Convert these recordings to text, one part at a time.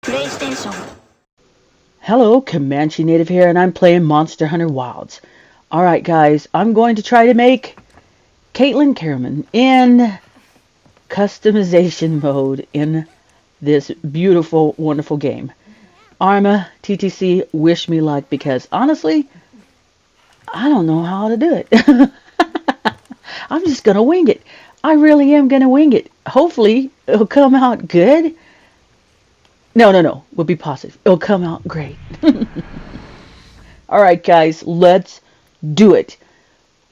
PlayStation. Hello, Comanche Native here, and I'm playing Monster Hunter Wilds. Alright guys, I'm going to try to make Caitlyn Kiramman in customization mode in this beautiful, wonderful game. Arma, TTC, wish me luck, because honestly, I don't know how to do it. I'm just gonna wing it. I really am gonna wing it. Hopefully, it'll come out good. No. We'll be positive. It'll come out great. Alright guys, let's do it.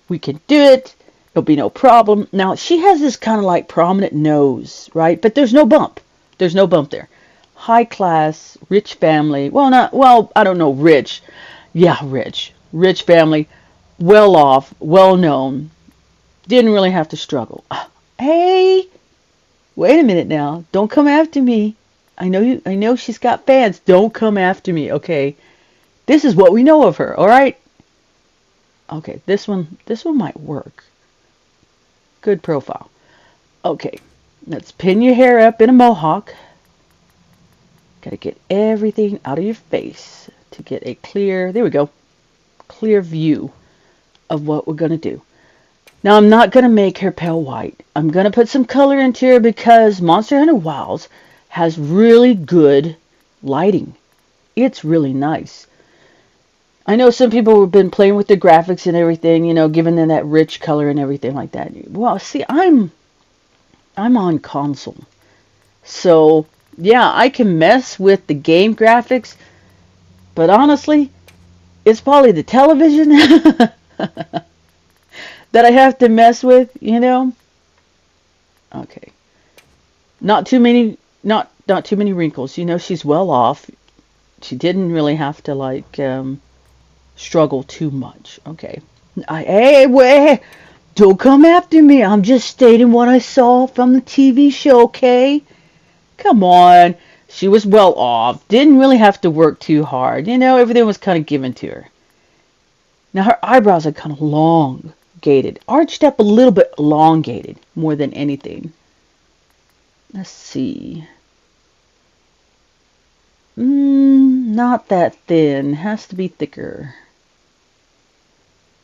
We can do it. It'll be no problem. Now, she has this kind of like prominent nose, right? But there's no bump. There's no bump there. High class, rich family. Well, I don't know, rich. Yeah, rich. Rich family. Well off, well known. Didn't really have to struggle. Hey, wait a minute now. Don't come after me. I know she's got fans. Don't come after me, okay? This is what we know of her, all right? Okay, this one might work. Good profile. Okay, let's pin your hair up in a mohawk. Gotta get everything out of your face to get a clear, there we go, clear view of what we're gonna do. Now, I'm not gonna make her pale white. I'm gonna put some color into her because Monster Hunter Wilds has really good lighting. It's really nice. I know some people have been playing with the graphics and everything, you know, giving them that rich color and everything like that. Well, see, I'm on console. So, yeah, I can mess with the game graphics, but honestly, it's probably the television that I have to mess with, you know? Okay. Not too many wrinkles. You know, she's well off. She didn't really have to like struggle too much. Okay. Hey, wait! Don't come after me. I'm just stating what I saw from the TV show, okay? Come on. She was well off. Didn't really have to work too hard. You know, everything was kind of given to her. Now, her eyebrows are kind of elongated. Arched up a little bit, elongated more than anything. Let's see. Not that thin. Has to be thicker.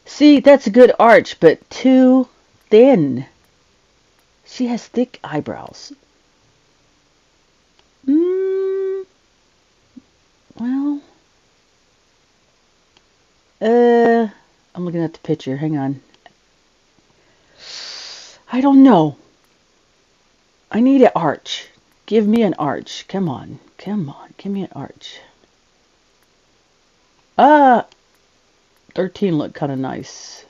See, that's a good arch, but too thin. She has thick eyebrows. Well, I'm looking at the picture. Hang on. I don't know. I need an arch. Give me an arch. Come on. Give me an arch. 13 looked kind of nice.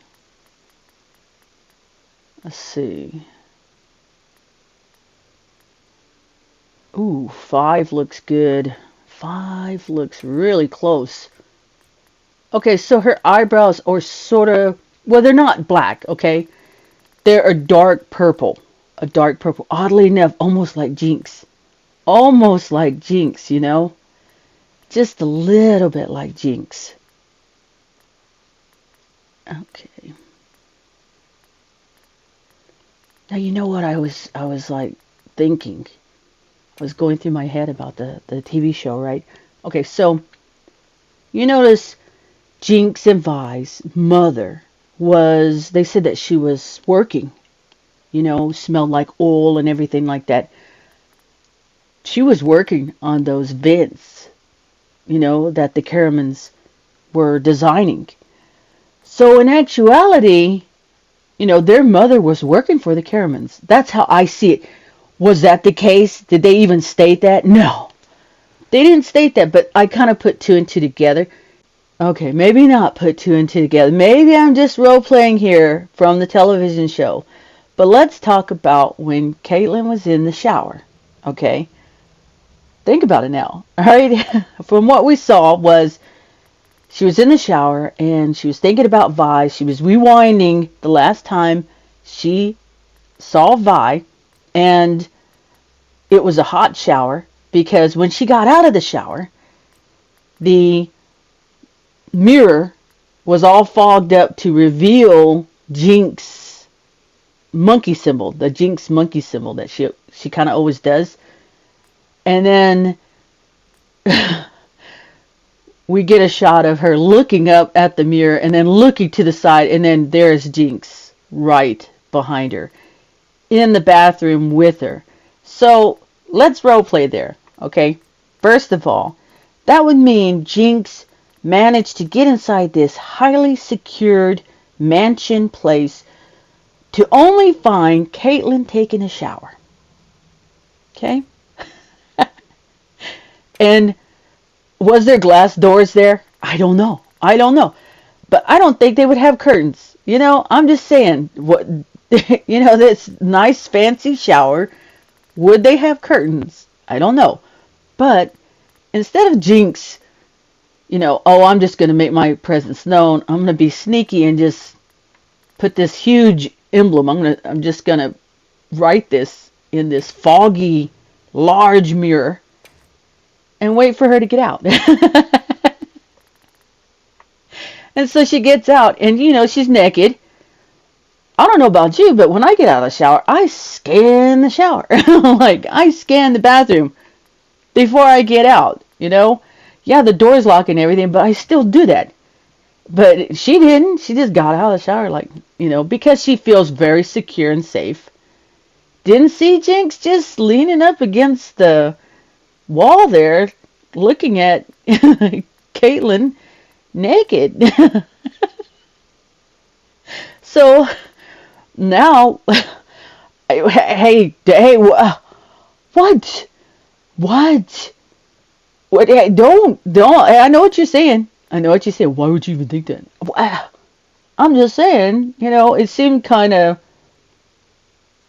Let's see. Ooh, 5 looks good. 5 looks really close. Okay, so her eyebrows are sort of, well, they're not black, okay? They're a dark purple. A dark purple. Oddly enough, almost like Jinx. Almost like Jinx, you know? Just a little bit like Jinx. Okay. Now, you know what I was like thinking? I was going through my head about the TV show, right? Okay, so you notice Jinx and Vi's mother was, they said that she was working, you know, smelled like oil and everything like that. She was working on those vents, you know, that the Kirammans were designing. So in actuality, you know, their mother was working for the Kirammans. That's how I see it. Was that the case? Did they even state that? No. They didn't state that, but I kind of put 2 and 2 together. Okay, maybe not put 2 and 2 together. Maybe I'm just role-playing here from the television show. But let's talk about when Caitlyn was in the shower. Okay? Think about it now. Alright? From what we saw was she was in the shower and she was thinking about Vi. She was rewinding the last time she saw Vi. And it was a hot shower because when she got out of the shower, the mirror was all fogged up to reveal Jinx monkey symbol, the Jinx monkey symbol that she kind of always does. And then we get a shot of her looking up at the mirror and then looking to the side, and then there's Jinx right behind her in the bathroom with her. So let's role play there, okay? First of all, that would mean Jinx managed to get inside this highly secured mansion place to only find Caitlyn taking a shower. Okay? And was there glass doors there? I don't know. But I don't think they would have curtains. I'm just saying, what this nice fancy shower, would they have curtains? I don't know. But instead of Jinx, I'm just going to make my presence known, I'm going to be sneaky and just put this huge emblem. I'm just going to write this in this foggy, large mirror and wait for her to get out. And so she gets out, and she's naked. I don't know about you, but when I get out of the shower, I scan the shower. Like, I scan the bathroom before I get out, Yeah, the door's locked and everything, but I still do that. But she didn't. She just got out of the shower, like, because she feels very secure and safe. Didn't see Jinx just leaning up against the wall there, looking at Caitlyn naked. So now, hey, what? What? Hey, don't. I know what you're saying. Why would you even think that? I'm just saying, it seemed kind of,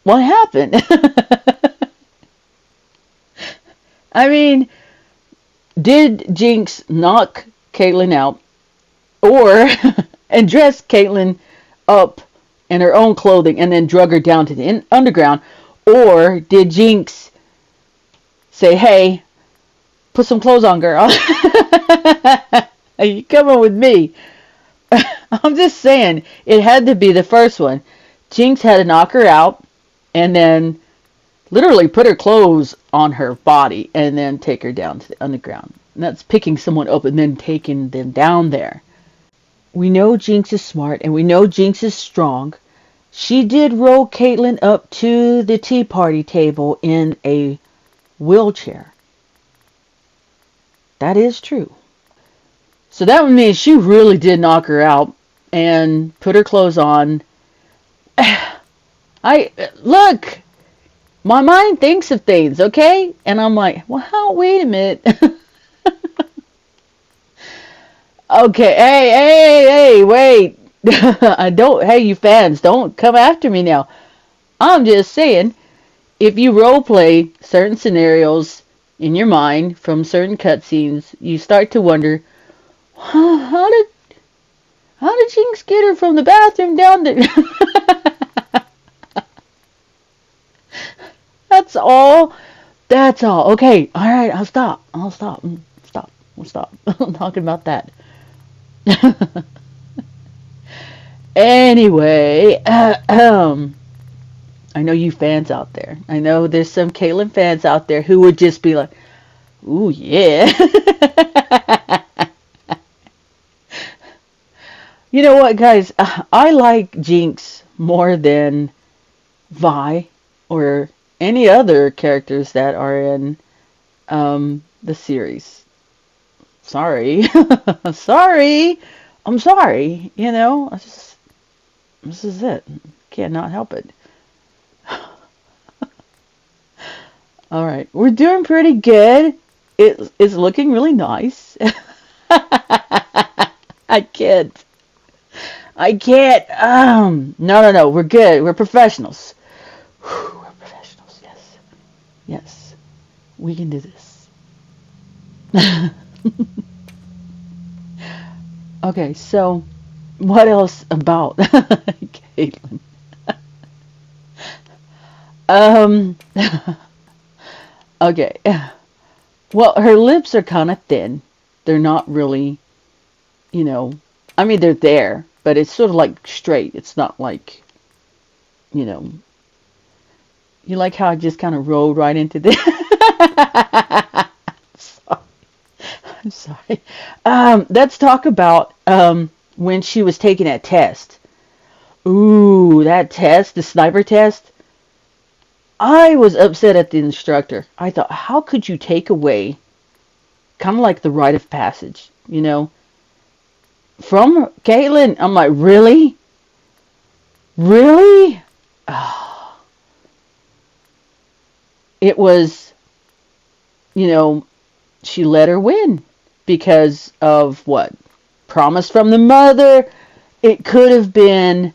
what happened? I mean, did Jinx knock Caitlyn out, or and dress Caitlyn up in her own clothing and then drug her down to the underground, or did Jinx say, "Hey, put some clothes on, girl. Are you coming with me?" I'm just saying, it had to be the first one. Jinx had to knock her out and then literally put her clothes on her body and then take her down to the underground. And that's picking someone up and then taking them down there. We know Jinx is smart and we know Jinx is strong. She did roll Caitlyn up to the tea party table in a wheelchair. That is true. So that would mean she really did knock her out and put her clothes on. Look, my mind thinks of things, okay? And I'm like, well, wait a minute. Okay, hey, wait. Hey, you fans, don't come after me now. I'm just saying, if you role play certain scenarios in your mind from certain cutscenes, you start to wonder, how did Jinx get her from the bathroom down there? That's all. Okay, all right, I'll stop. We'll stop. I'm talking about that. Anyway, I know you fans out there. I know there's some Caitlyn fans out there who would just be like, "Ooh, yeah." You know what, guys? I like Jinx more than Vi or any other characters that are in the series. Sorry. Sorry. I'm sorry. This is it. Can't not help it. All right. We're doing pretty good. It's looking really nice. I can't. No. We're good. We're professionals. We're professionals. Yes. Yes. We can do this. Okay, so what else about Caitlyn? Okay. Well, her lips are kind of thin. They're not really, they're there, but it's sort of like straight. It's not like, you like how I just kind of rolled right into this? Sorry. sorry. Let's talk about when she was taking that test. Ooh, that test, the sniper test. I was upset at the instructor. I thought, how could you take away kind of like the rite of passage, from Caitlyn? I'm like, really? Really? Oh. It was, she let her win because of what? Promise from the mother. It could have been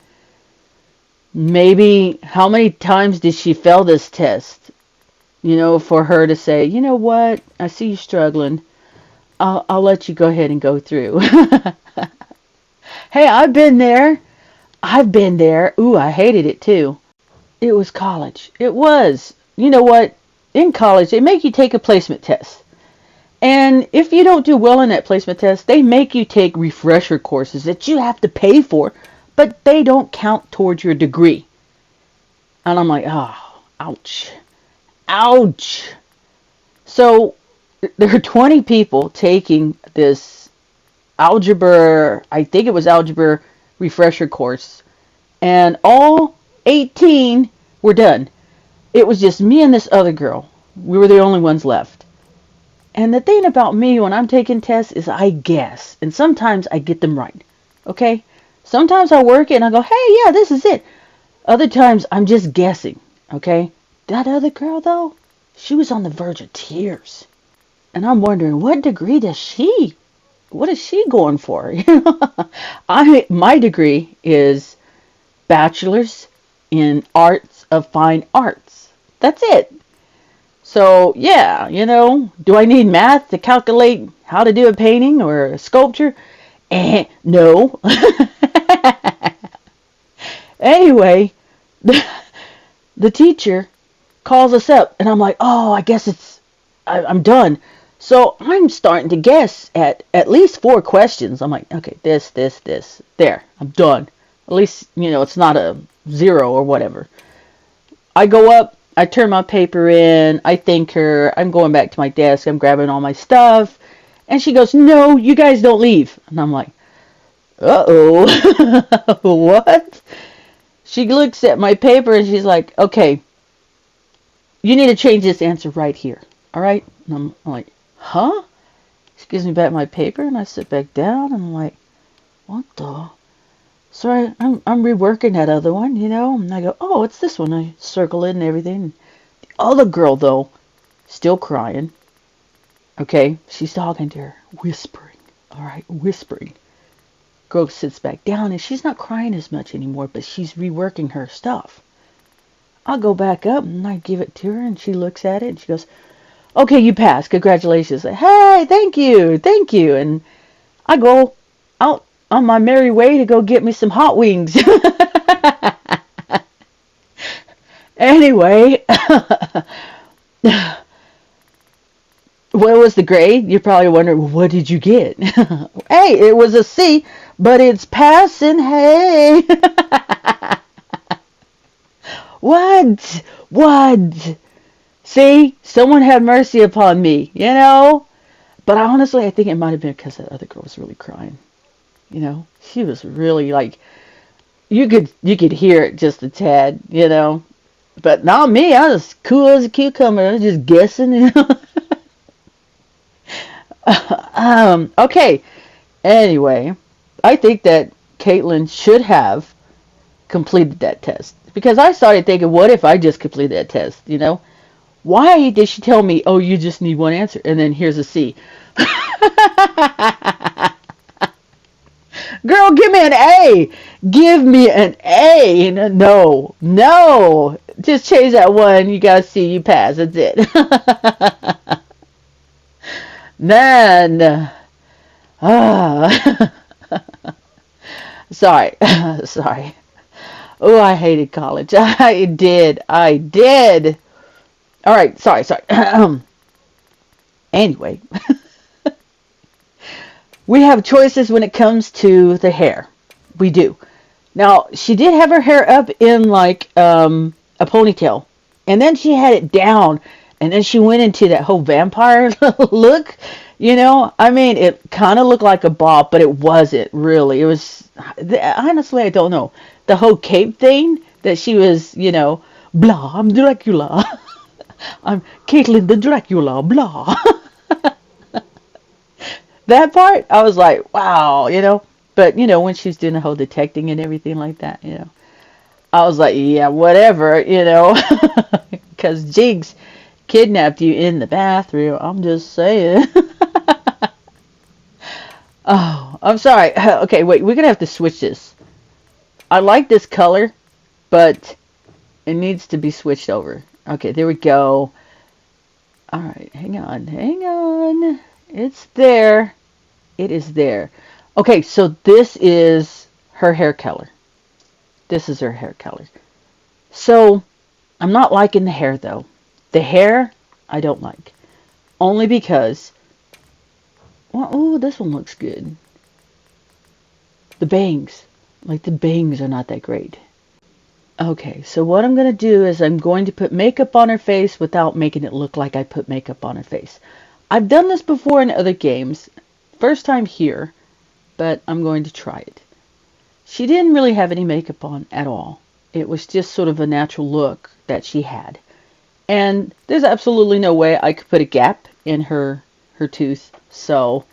maybe, how many times did she fail this test? For her to say, you know what? I see you struggling. I'll let you go ahead and go through. Hey, I've been there. Ooh, I hated it too. It was college. It was. You know what? In college, they make you take a placement test. And if you don't do well in that placement test, they make you take refresher courses that you have to pay for, but they don't count towards your degree. And I'm like, oh, ouch. Ouch. So there are 20 people taking this algebra, I think it was algebra refresher course, and all 18 were done. It was just me and this other girl. We were the only ones left. And the thing about me when I'm taking tests is I guess, and sometimes I get them right. Okay? Sometimes I work it and I go, hey, yeah, this is it. Other times I'm just guessing. Okay? That other girl, though, she was on the verge of tears. And I'm wondering, what is she going for? My degree is bachelor's in arts of fine arts. That's it. So, yeah, do I need math to calculate how to do a painting or a sculpture? No. Anyway, the teacher calls us up, and I'm like, oh, I guess I'm done. So I'm starting to guess at least 4 questions. I'm like, okay, this. There, I'm done. At least, it's not a 0 or whatever. I go up, I turn my paper in, I thank her, I'm going back to my desk, I'm grabbing all my stuff, and she goes, no, you guys don't leave. And I'm like, uh-oh, what? She looks at my paper and she's like, okay, you need to change this answer right here, all right? And I'm like, huh? She gives me back my paper and I sit back down and I'm like, what the? So I'm reworking that other one, and I go, oh, it's this one. I circle it and everything. The other girl, though, still crying. Okay, she's talking to her, whispering. All right, whispering. Girl sits back down and she's not crying as much anymore, but she's reworking her stuff. I'll go back up and I give it to her and she looks at it and she goes, okay, you passed. Congratulations. Hey, thank you. And I go out on my merry way to go get me some hot wings. Anyway, what was the grade? You're probably wondering, well, what did you get? Hey, it was a C, but it's passing. Hey. What? See, someone had mercy upon me, But honestly, I think it might have been because that other girl was really crying. She was really like, you could hear it just a tad, But not me. I was cool as a cucumber. I was just guessing, Okay. Anyway, I think that Caitlyn should have completed that test. Because I started thinking, what if I just completed that test, Why did she tell me, oh, you just need one answer, and then here's a C? Girl, give me an A. Give me an A. No. Just change that one. You gotta see you pass. That's it. Man. Sorry. Oh, I hated college. I did. All right. Sorry. Anyway. We have choices when it comes to the hair. We do. Now, she did have her hair up in like a ponytail. And then she had it down. And then she went into that whole vampire look. You know, I mean, it kind of looked like a bob, but it wasn't really. It was, honestly, I don't know. The whole cape thing that she was, blah, I'm Dracula. I'm Caitlyn the Dracula, blah. That part, I was like, wow. But, when she's doing the whole detecting and everything like that. I was like, yeah, whatever. Because Jinx kidnapped you in the bathroom. I'm just saying. Oh, I'm sorry. Okay, wait, we're going to have to switch this. I like this color, but it needs to be switched over. Okay, there we go. All right, hang on, hang on. It's there. It is there. Okay, so this is her hair color. This is her hair color. So, I'm not liking the hair, though. The hair, I don't like. Only because, well, oh, this one looks good. The bangs. Like, the bangs are not that great. Okay, so what I'm going to do is I'm going to put makeup on her face without making it look like I put makeup on her face. I've done this before in other games. First time here, but I'm going to try it. She didn't really have any makeup on at all. It was just sort of a natural look that she had. And there's absolutely no way I could put a gap in her tooth. So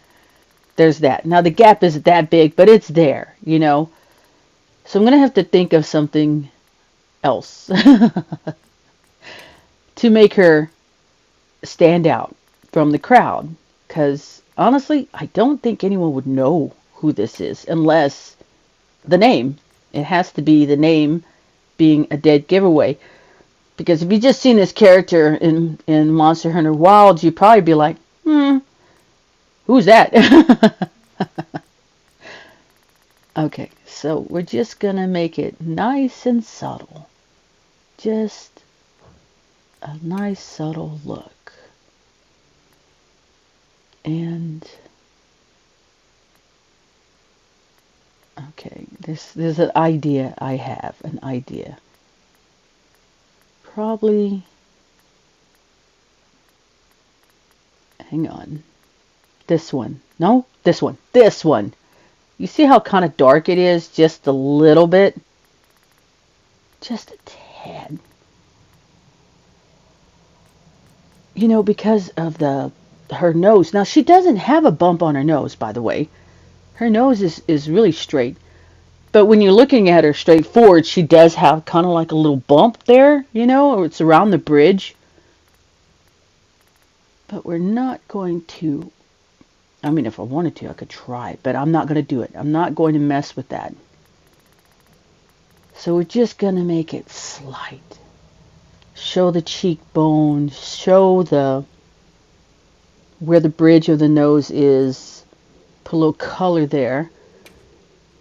there's that. Now the gap isn't that big, but it's there, So I'm going to have to think of something else to make her stand out from the crowd. Because honestly, I don't think anyone would know who this is unless the name. It has to be the name being a dead giveaway. Because if you just seen this character in Monster Hunter Wilds, you'd probably be like, who's that? Okay, so we're just going to make it nice and subtle. Just a nice subtle look. And okay, there's an idea I have, an idea. Probably, hang on, this one. No, this one. This one. You see how kind of dark it is? Just a little bit. Just a tad. Because of her nose. Now, she doesn't have a bump on her nose, by the way. Her nose is really straight. But when you're looking at her straight forward, she does have kind of like a little bump there, or it's around the bridge. But we're not going to, I mean, if I wanted to, I could try, but I'm not going to do it. I'm not going to mess with that. So we're just going to make it slight. Show the cheekbone, show where the bridge of the nose is, put a little color there.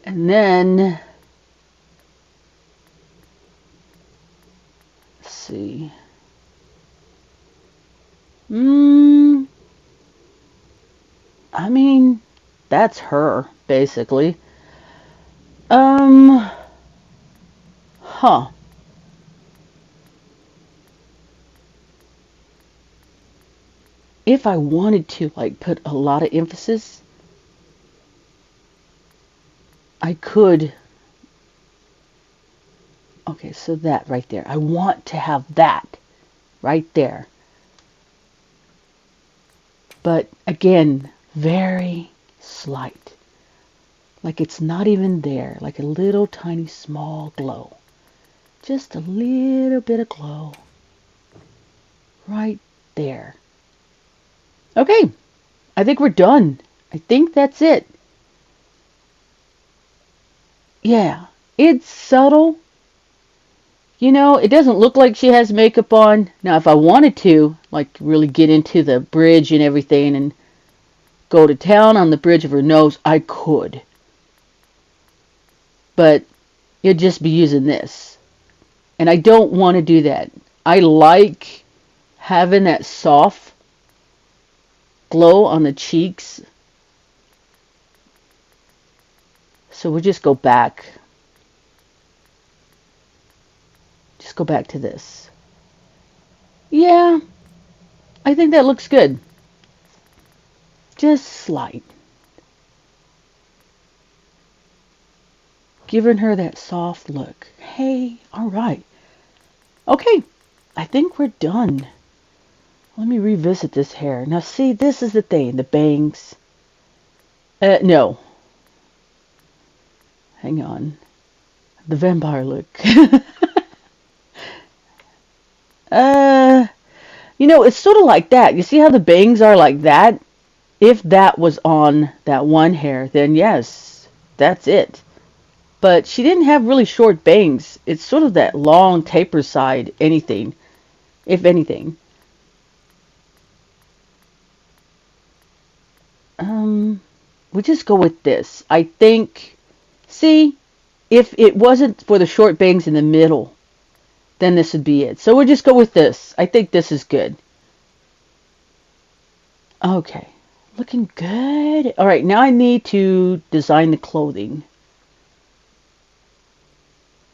And then, let's see. I mean, that's her, basically. If I wanted to, put a lot of emphasis, I could. Okay, so that right there. I want to have that right there. But again, very slight. Like it's not even there. Like a little tiny small glow. Just a little bit of glow. Right there. Okay, I think we're done. I think that's it. Yeah, it's subtle. It doesn't look like she has makeup on. Now, if I wanted to, really get into the bridge and everything and go to town on the bridge of her nose, I could. But you'd just be using this. And I don't want to do that. I like having that soft glow on the cheeks. So we'll just go back. Just go back to this. Yeah, I think that looks good. just slight. Giving her that soft look. Hey, all right. Okay, I think we're done. Let me revisit this hair. Now see, this is the thing, the bangs. No. Hang on. The vampire look. It's sort of like that. You see how the bangs are like that? If that was on that one hair, then yes, that's it. But she didn't have really short bangs. It's sort of that long taper side, anything, if anything. We just go with this. I think, see, if it wasn't for the short bangs in the middle, then this would be it. So we'll just go with this. I think this is good. Okay, looking good. All right, now I need to design the clothing.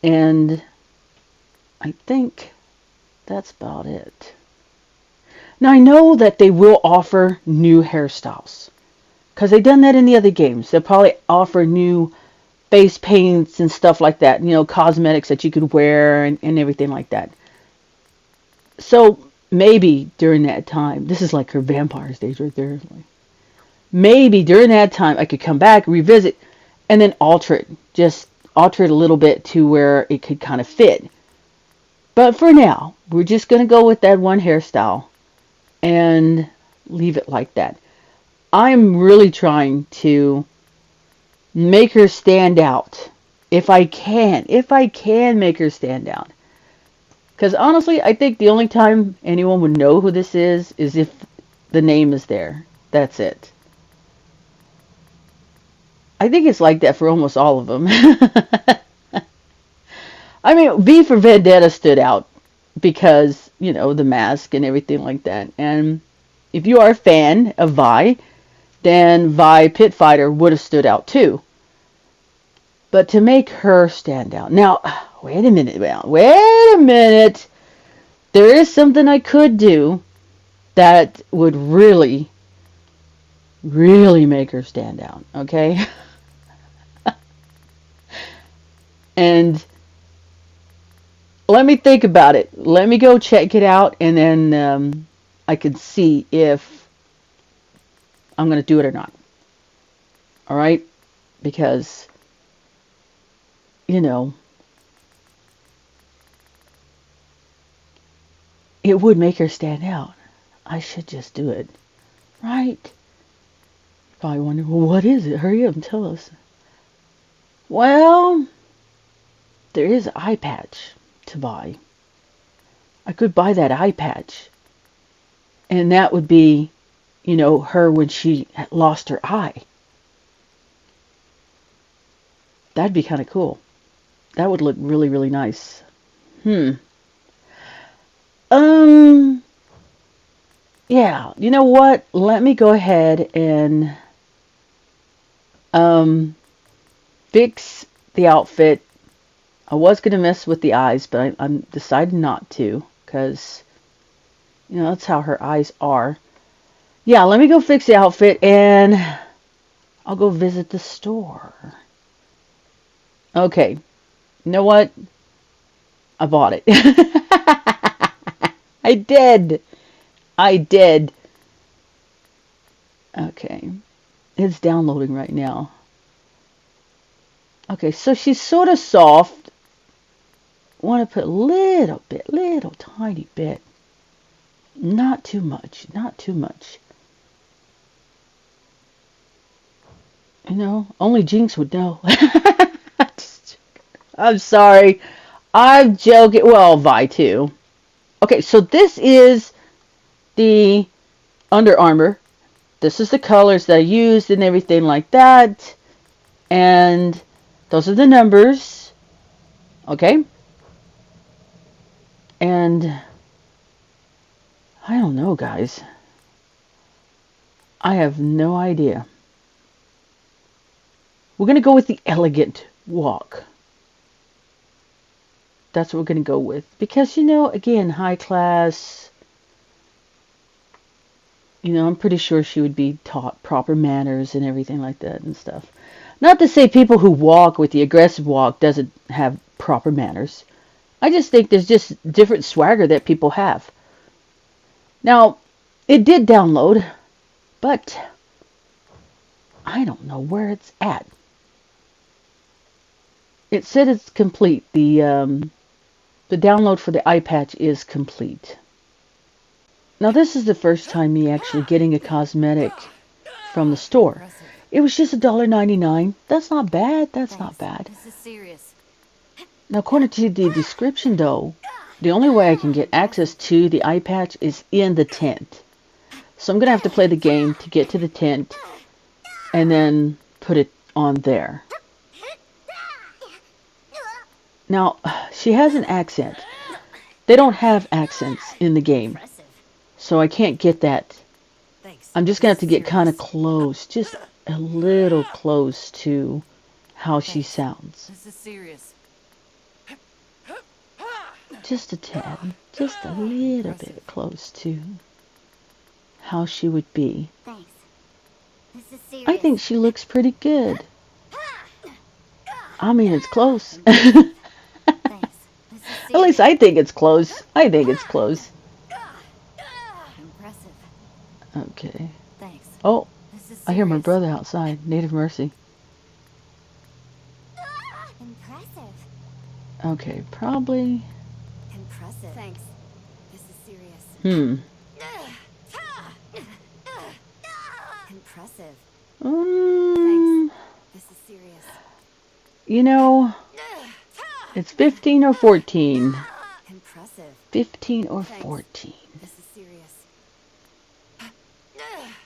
And I think that's about it. Now I know that they will offer new hairstyles, because they've done that in the other games. They'll probably offer new face paints and stuff like that, cosmetics that you could wear and everything like that. So maybe during that time, this is like her vampire stage right there. Maybe during that time I could come back, revisit, and then alter it. Just alter it a little bit to where it could kind of fit. But for now, we're just going to go with that one hairstyle and leave it like that. I'm really trying to make her stand out. If I can make her stand out. Because honestly, I think the only time anyone would know who this is if the name is there. That's it. I think it's like that for almost all of them. I mean, V for Vendetta stood out because, the mask and everything like that. And if you are a fan of Vi, then Vi Pit Fighter would have stood out too. But to make her stand out. Now, wait a minute. There is something I could do that would really, really make her stand out. Okay? And let me think about it. Let me go check it out, and then I can see if I'm going to do it or not. All right? Because, it would make her stand out. I should just do it. Right? Probably wonder, well, what is it? Hurry up and tell us. Well, there is an eye patch to buy. I could buy that eye patch. And that would be, her when she lost her eye. That'd be kind of cool. That would look really, really nice. Yeah, you know what? Let me go ahead and fix the outfit. I was going to mess with the eyes, but I'm decided not to, because, that's how her eyes are. Yeah, let me go fix the outfit, and I'll go visit the store. Okay, you know what? I bought it. I did. Okay, it's downloading right now. Okay, so she's sort of soft. Want to put a little tiny bit. Not too much. Only Jinx would know. I'm sorry. I'm joking. Well, Vi too. Okay, so this is the Under Armour. This is the colors that I used and everything like that. And those are the numbers. Okay? And I don't know, guys. I have no idea. We're going to go with the elegant walk. That's what we're going to go with. Because, again, high class. You know, I'm pretty sure she would be taught proper manners and everything like that and stuff. Not to say people who walk with the aggressive walk doesn't have proper manners. I just think there's just different swagger that people have. Now, it did download, but I don't know where it's at. It said it's complete. The download for the eye patch is complete. Now, this is the first time me actually getting a cosmetic from the store. It was just $1.99. That's not bad. That's not bad. This is serious. Now, according to the description, though, the only way I can get access to the eye patch is in the tent. So I'm going to have to play the game to get to the tent and then put it on there. Now, she has an accent. They don't have accents in the game, so I can't get that. I'm just going to have to get kind of close, just a little close to how she sounds. This is serious. Just a tad, just a little bit close to how she would be. Thanks. This is serious. I think she looks pretty good. I mean, it's close. Thanks. This is At least I think it's close. I think it's close. impressive. Okay. Thanks. Oh, This is I hear my serious. brother outside. Native Mercy. Impressive. Okay, probably. Impressive. Thanks. This is serious. Impressive. Um, This is serious. you know, it's 15 or 14. Impressive. 15 or 14. This is serious.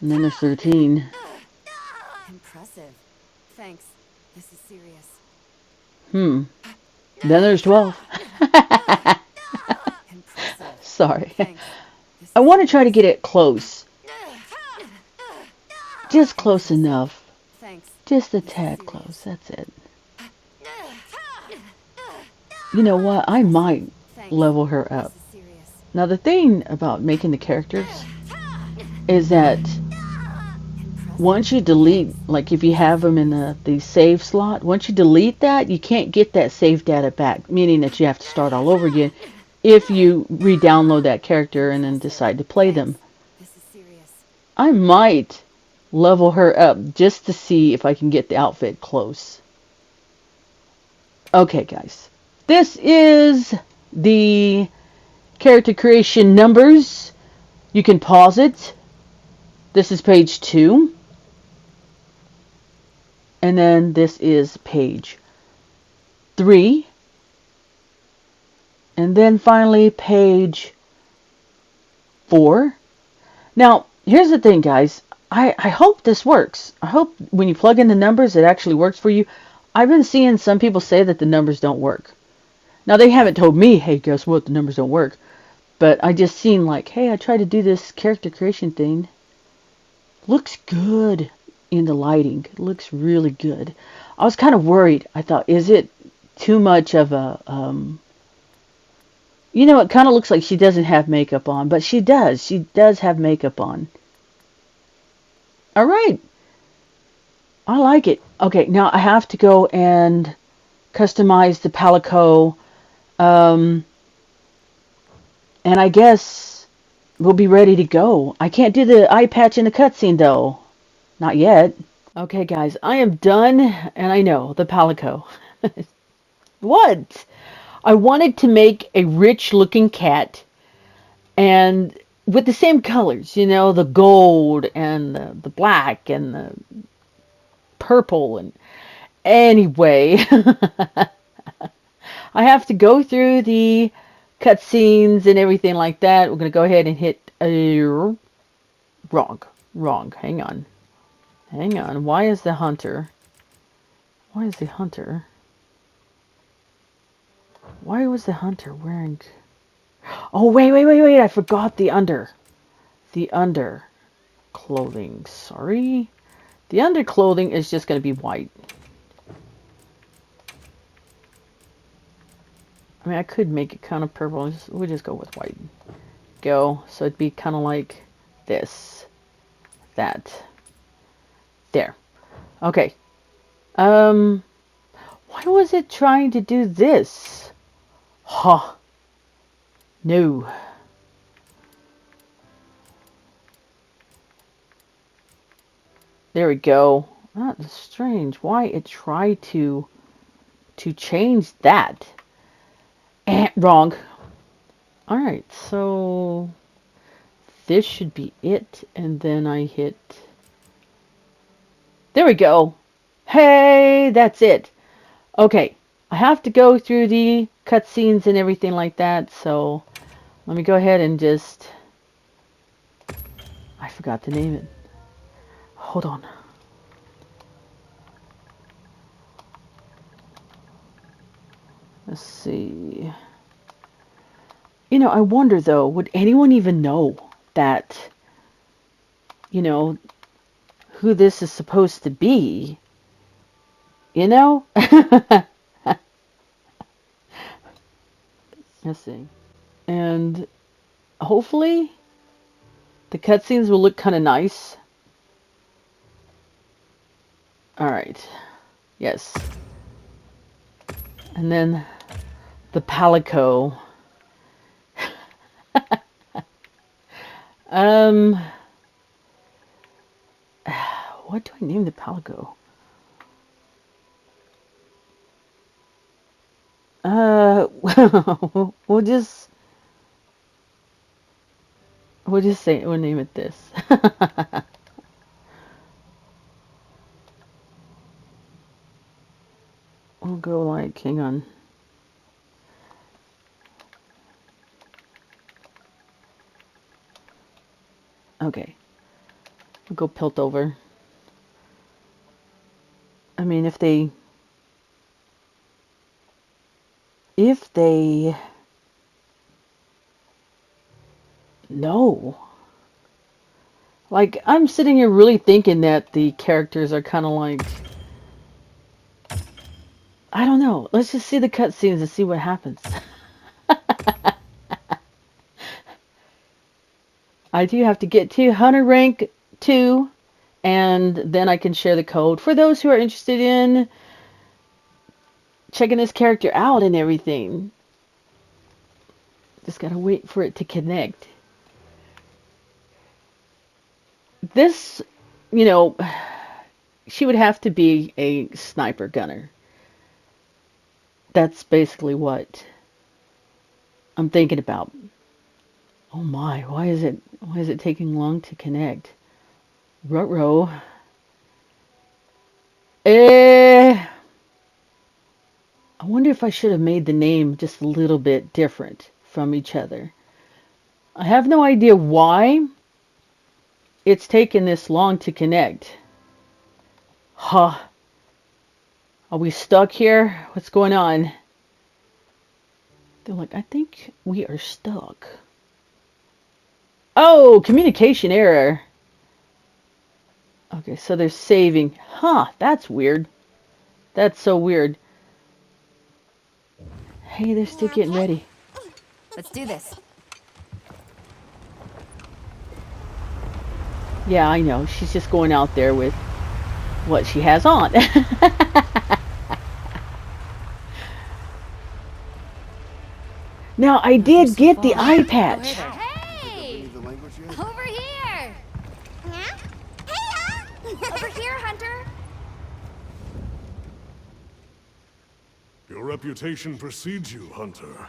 And then there's 13. Impressive. Thanks. This is serious. Then there's 12. Impressive. Sorry. Thanks. This I is want to try to get it close. Just close enough. Thanks. Just a tad close. That's it. You know what? I might Thanks. level her up. This is serious. Now, the thing about making the characters is that Impressive. once you delete, like if you have them in the save slot, once you delete that, you can't get that save data back, meaning that you have to start all over again if you re-download that character and then decide to play them. This is serious. I might level her up just to see if I can get the outfit close. Okay, guys. This is the character creation numbers. You can pause it. This is page 2. And then this is page 3. And then finally page 4. Now, here's the thing, guys. I hope this works. I hope when you plug in the numbers, it actually works for you. I've been seeing some people say that the numbers don't work. Now, they haven't told me, hey, guess what, the numbers don't work. But I just seen like, hey, I tried to do this character creation thing. Looks good in the lighting. It looks really good. I was kind of worried. I thought, is it too much of a... You know, it kind of looks like she doesn't have makeup on, but she does. She does have makeup on. All right. I like it. Okay, now I have to go and customize the palico. And I guess we'll be ready to go. I can't do the eye patch in the cutscene, though. Not yet. Okay, guys, I am done. And I know, the palico. What? I wanted to make a rich-looking cat. And with the same colors, you know, the gold and the black and the purple. And anyway, I have to go through the cutscenes and everything like that. We're going to go ahead and hit wrong. Hang on. Why is the hunter? Why was the hunter wearing... Oh, wait. I forgot the under. The under clothing. Sorry. The under clothing is just going to be white. I mean, I could make it kind of purple. We'll just go with white. So it'd be kind of like this. that. There. Okay. Why was it trying to do this? Huh. No. There we go. That's strange. Why it tried to change that? Wrong. Alright, so this should be it, and then I hit... There we go. Hey, that's it. Okay, I have to go through the cutscenes and everything like that, so let me go ahead and just... I forgot to name it. Hold on. Let's see. You know, I wonder though, would anyone even know that, you know, who this is supposed to be? You know? Let's see. And hopefully the cutscenes will look kind of nice. Alright. Yes. And then the Palico. What do I name the Palico? We'll just say we'll name it this. We'll go like, hang on. Okay. We'll go pilt over. I mean, if they no. Like, I'm sitting here really thinking that the characters are kind of like, I don't know. Let's just see the cutscenes and see what happens. I do have to get to Hunter rank 2, and then I can share the code for those who are interested in checking this character out and everything. Just gotta wait for it to connect. This, you know, she would have to be a sniper gunner. That's basically what I'm thinking about. Oh my, why is it taking long to connect? Ruh-roh. I wonder if I should have made the name just a little bit different from each other. I have no idea why it's taken this long to connect. Huh. Are we stuck here? What's going on? They're like, I think we are stuck. Oh, communication error. Okay, so they're saving. Huh, that's weird. That's so weird. Hey, they're still getting ready. Let's do this. Yeah, I know. She's just going out there with what she has on. Now, I did get the eye patch. Hey! Over here! Yeah? Hey! Over here, Hunter! Your reputation precedes you, Hunter.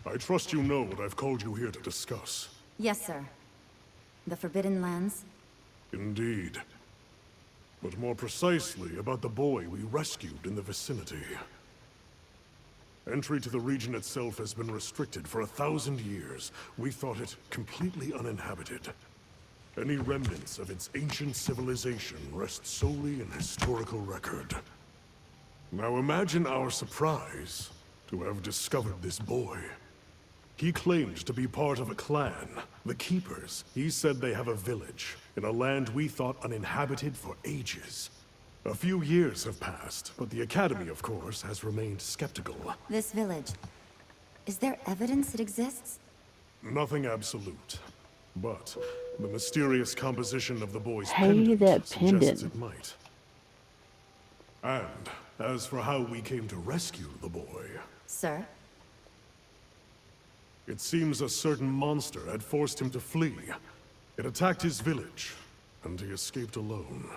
I trust you know what I've called you here to discuss. Yes, sir. The Forbidden Lands? Indeed. But more precisely about the boy we rescued in the vicinity. Entry to the region itself has been restricted for 1,000 years. We thought it completely uninhabited. Any remnants of its ancient civilization rest solely in historical record. Now imagine our surprise to have discovered this boy. He claimed to be part of a clan, the Keepers. He said they have a village in a land we thought uninhabited for ages. A few years have passed, but the Academy, of course, has remained skeptical. This village. Is there evidence it exists? Nothing absolute. but the mysterious composition of the boy's Hey, pendant that suggests pendant. it might. And as for how we came to rescue the boy, Sir? it seems a certain monster had forced him to flee. It attacked his village, and he escaped alone.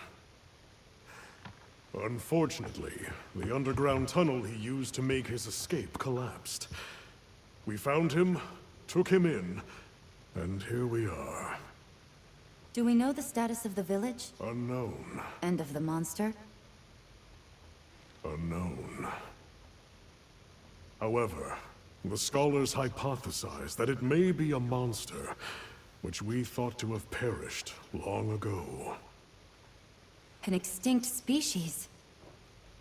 Unfortunately, the underground tunnel he used to make his escape collapsed. We found him, took him in, and here we are. Do we know the status of the village? Unknown. And of the monster? Unknown. However, the scholars hypothesize that it may be a monster, which we thought to have perished long ago. An extinct species.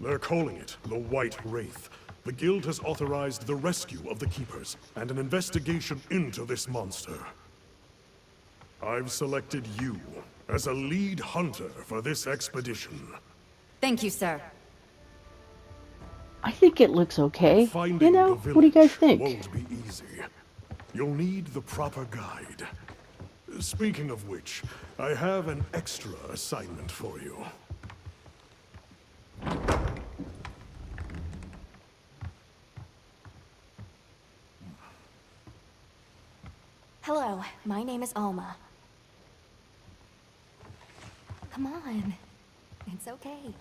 They're calling it the White Wraith. The Guild has authorized the rescue of the Keepers and an investigation into this monster. I've selected you as a lead hunter for this expedition. Thank you, sir. I think it looks okay. Finding You know, the what do you guys village think? won't be easy. You'll need the proper guide. Speaking of which, I have an extra assignment for you. Hello, my name is Alma. Come on. It's okay.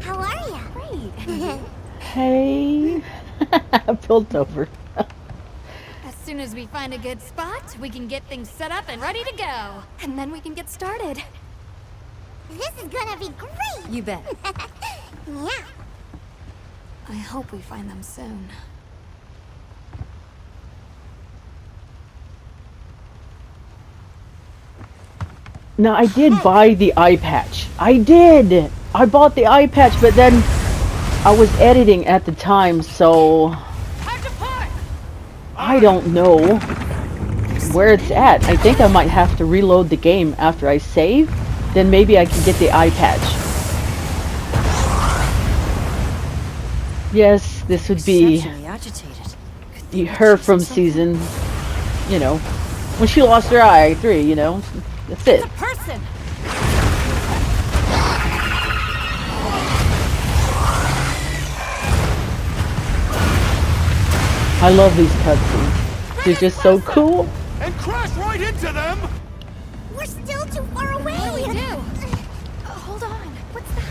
How are you? Great. Hey. Built over. As soon as we find a good spot, we can get things set up and ready to go. And then we can get started. This is gonna be great! You bet. Yeah. I hope we find them soon. Now, I did buy the eye patch. I did! I bought the eye patch, but then I was editing at the time, so I don't know where it's at. I think I might have to reload the game after I save. Then maybe I can get the eye patch. Yes, this would be Exceptionally agitated. her from season, you know, when she lost her eye, 3, you know. That's it. Person! I love these cutscenes. They're just so cool. And crash right into them! We're still too far away! What do we do? Hold on. What's that?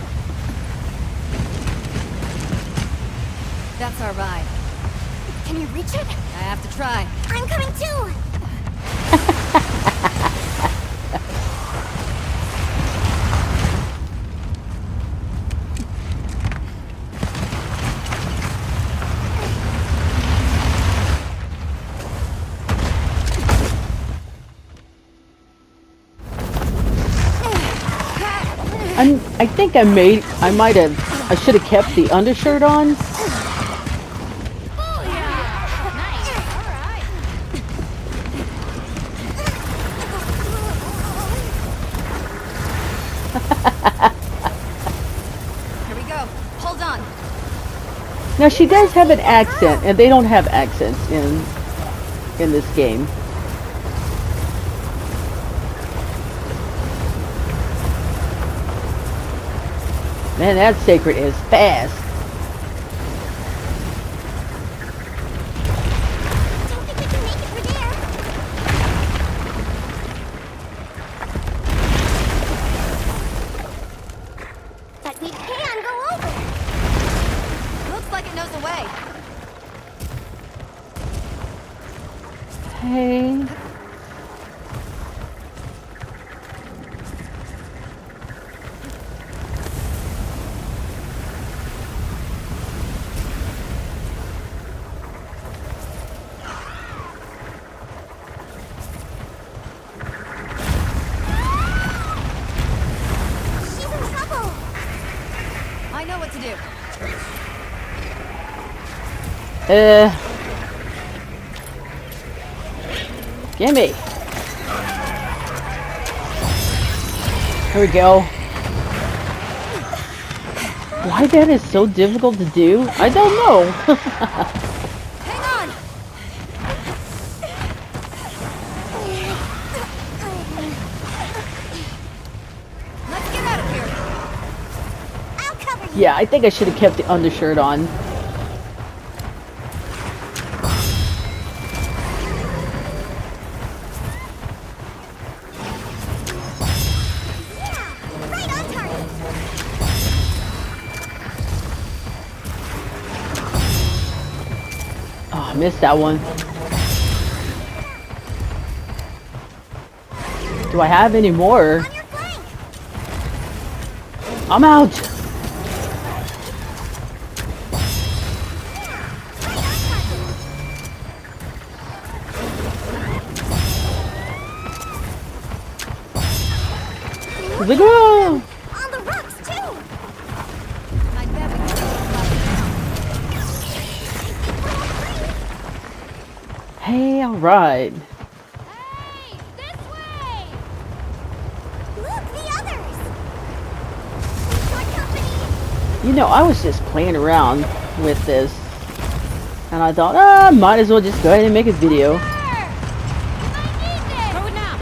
That's our ride. Can you reach it? I have to try. I'm coming too! I think I should have kept the undershirt on. Here we go. Hold on. Now she does have an accent, and they don't have accents in this game. Man, that sacred is fast. Don't think we can make it through there. But we can go over. Looks like it knows the way. Hey. She's in trouble. I know what to do. Gimme. Here we go. Why that is so difficult to do? I don't know. Hang on! Let's get out of here! I'll cover you. Yeah, I think I should have kept the undershirt on. Right on target. Oh, I missed that one. Do I have any more? On your flank. I'm out. Here we go. On the rocks too. I bet we can get Hey, all right. Hey! This way! Look, the others. Good company. You know, I was just playing around with this, and I thought, might as well just go ahead and make a video. Throw it now!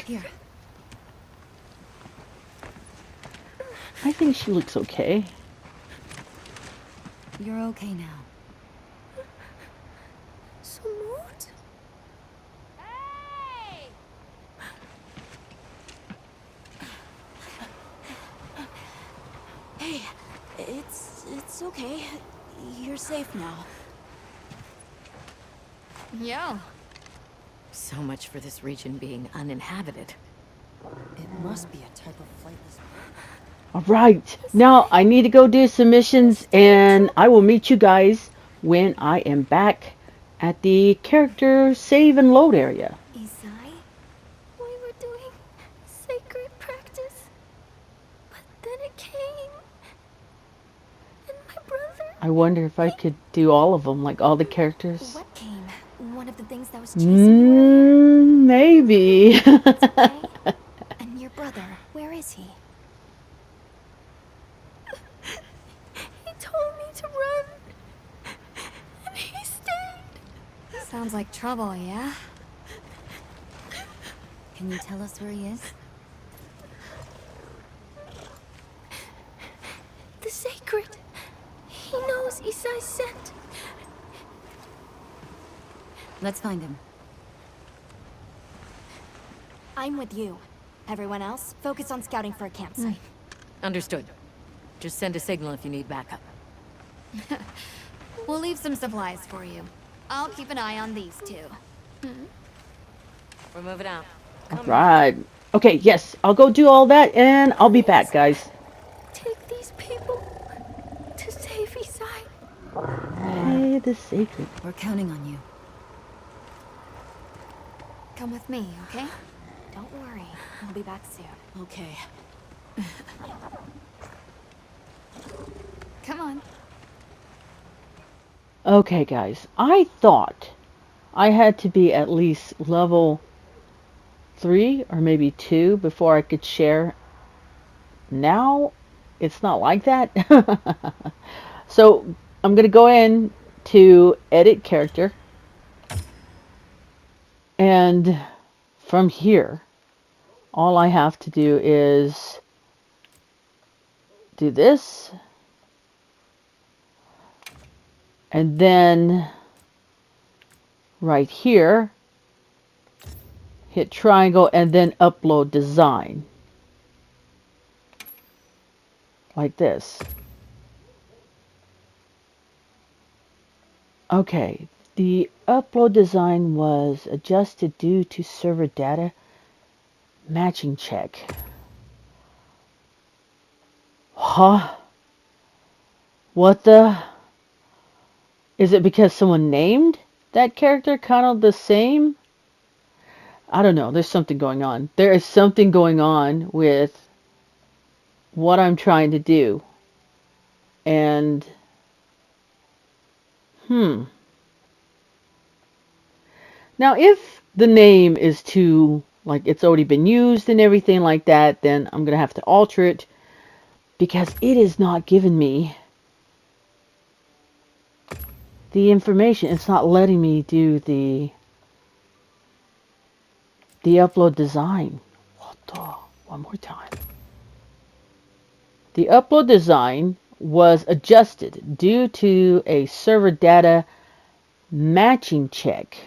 Here. I think she looks okay. You're okay now. Smooth. Hey! Hey, it's okay. You're safe now. Yo. So much for this region being uninhabited. It must be a type of flightless. All right, now I need to go do some missions, and I will meet you guys when I am back at the character save and load area. Isai, we were doing sacred practice, but then it came, and my brother. I wonder if I could do all of them, like all the characters. What came? One of the things that was chasing you earlier? Maybe. Okay. And your brother, where is he? He told me to run, and he stayed. Sounds like trouble, yeah? Can you tell us where he is? The sacred. He knows Isai's scent. Let's find him. I'm with you. Everyone else, focus on scouting for a campsite. Understood. Just send a signal if you need backup. We'll leave some supplies for you. I'll keep an eye on these two. We're moving out. All right. Okay, yes, I'll go do all that, and I'll be back, guys. Take these people to save Isai. Hey, the sacred. We're counting on you. Come with me, okay? Don't worry, I'll be back soon. Okay. Come on. Okay, guys, I thought I had to be at least level 3 or maybe 2 before I could share. Now, it's not like that. So, I'm going to go in to edit character. And from here, all I have to do is do this. And then right here, hit triangle and then upload design. Like this. Okay, the upload design was adjusted due to server data matching check. Huh? What the? Is it because someone named that character kind of the same? I don't know. There's something going on. There is something going on with what I'm trying to do. And, Now, if the name is too, like, it's already been used and everything like that, then I'm going to have to alter it because it is not giving me the information. It's not letting me do the upload design. What the? One more time. The upload design was adjusted due to a server data matching check.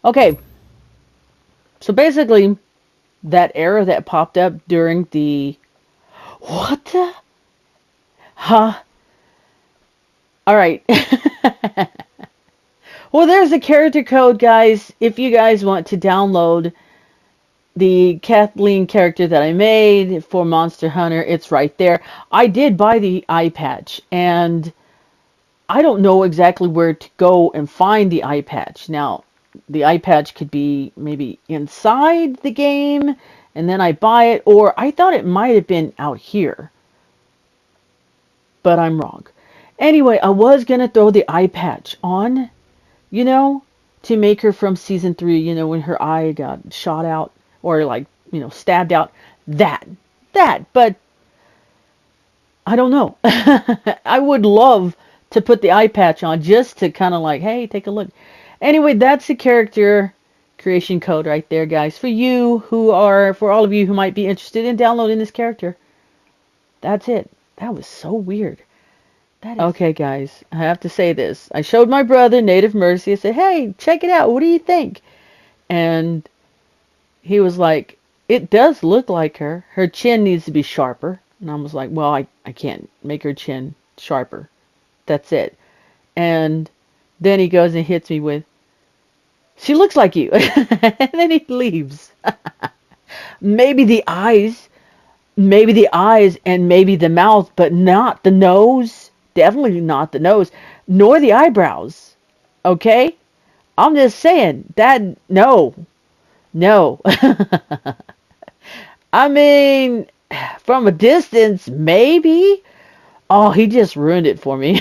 Okay. So basically, that error that popped up during the... What the? Huh? Alright. Well, there's a character code, guys. If you guys want to download the Caitlyn character that I made for Monster Hunter, it's right there. I did buy the eye patch, and I don't know exactly where to go and find the eye patch. Now, the eye patch could be maybe inside the game, and then I buy it, or I thought it might have been out here. But I'm wrong. Anyway, I was going to throw the eye patch on, you know, to make her from season 3, you know, when her eye got shot out, or like, you know, stabbed out. That, but I don't know. I would love to put the eye patch on just to kind of like, hey, take a look. Anyway, that's the character creation code right there, guys. For all of you who might be interested in downloading this character. That's it. That was so weird. Okay, guys, I have to say this. I showed my brother, Native Mercy. I said, hey, check it out. What do you think? And he was like, it does look like her. Her chin needs to be sharper. And I was like, well, I can't make her chin sharper. That's it. And then he goes and hits me with, she looks like you. And then he leaves. Maybe the eyes, and maybe the mouth, but not the nose. Definitely not the nose, nor the eyebrows. Okay? I'm just saying, that, no. I mean, from a distance, maybe. Oh, he just ruined it for me.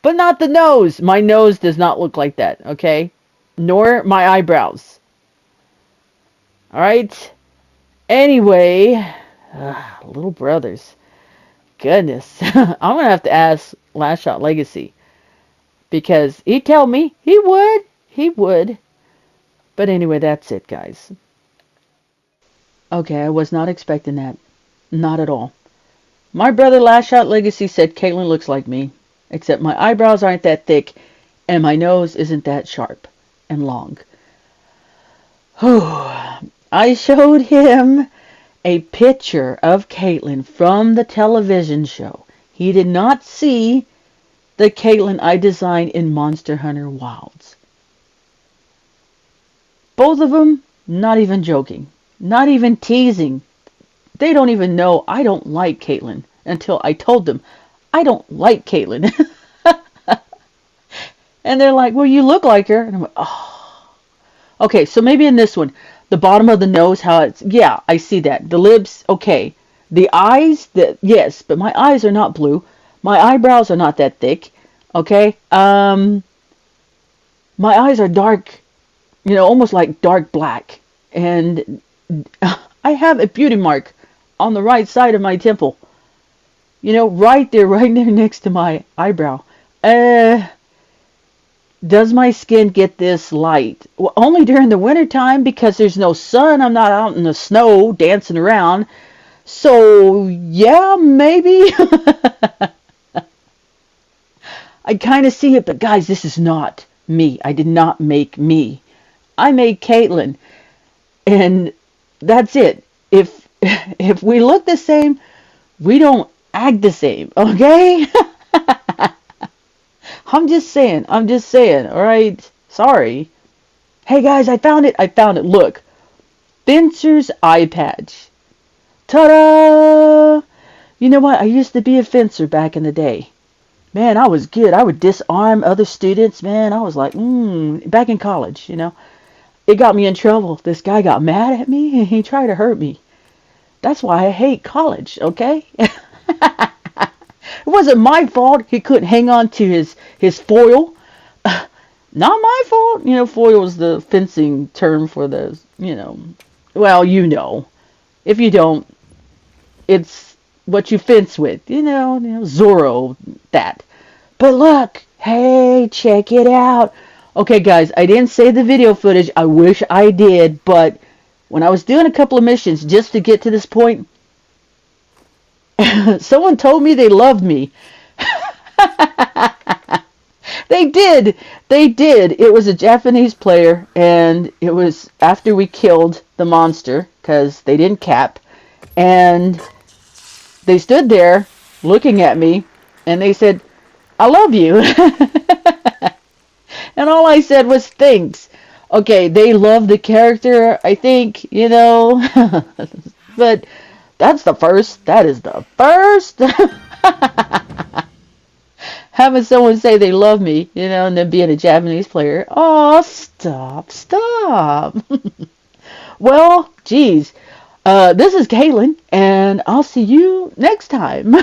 But not the nose. My nose does not look like that, okay? Nor my eyebrows. Alright? Anyway, little brothers. Goodness. I'm going to have to ask Last Shot Legacy. Because he told me he would. But anyway, that's it, guys. Okay, I was not expecting that. Not at all. My brother Last Shot Legacy said Caitlyn looks like me. Except my eyebrows aren't that thick. And my nose isn't that sharp and long. I showed him a picture of Caitlyn from the television show. He did not see the Caitlyn I designed in Monster Hunter Wilds. Both of them, not even joking. Not even teasing. They don't even know I don't like Caitlyn until I told them I don't like Caitlyn. And they're like, well, you look like her. And I'm like, oh. Okay, so maybe in this one, the bottom of the nose, how it's, yeah, I see that. The lips, okay. The eyes, yes, but my eyes are not blue. My eyebrows are not that thick. Okay? My eyes are dark, you know, almost like dark black. And I have a beauty mark on the right side of my temple. You know, right there next to my eyebrow. Does my skin get this light? Well, only during the winter time because there's no sun. I'm not out in the snow dancing around. So, yeah, maybe. I kind of see it, but guys, this is not me. I did not make me. I made Caitlyn. And that's it. If we look the same, we don't act the same, okay? I'm just saying, alright? Sorry. Hey guys, I found it. Look. Fencer's eye patch. Ta-da! You know what? I used to be a fencer back in the day. Man, I was good. I would disarm other students. Man, I was like, back in college, you know. It got me in trouble. This guy got mad at me and he tried to hurt me. That's why I hate college, okay? It wasn't my fault he couldn't hang on to his foil. Not my fault. You know, foil is the fencing term for the, you know, well, you know. If you don't, it's what you fence with. You know, Zorro, that. But look, hey, check it out. Okay, guys, I didn't save the video footage. I wish I did, but when I was doing a couple of missions just to get to this point, someone told me they loved me. They did. They did. It was a Japanese player, and it was after we killed the monster, because they didn't cap, and they stood there looking at me, and they said, I love you. And all I said was thanks. Okay, they love the character, I think, you know. But that's the first. That is the first. Having someone say they love me, you know, and then being a Japanese player. Oh, stop. Well, geez. This is Caitlyn, and I'll see you next time.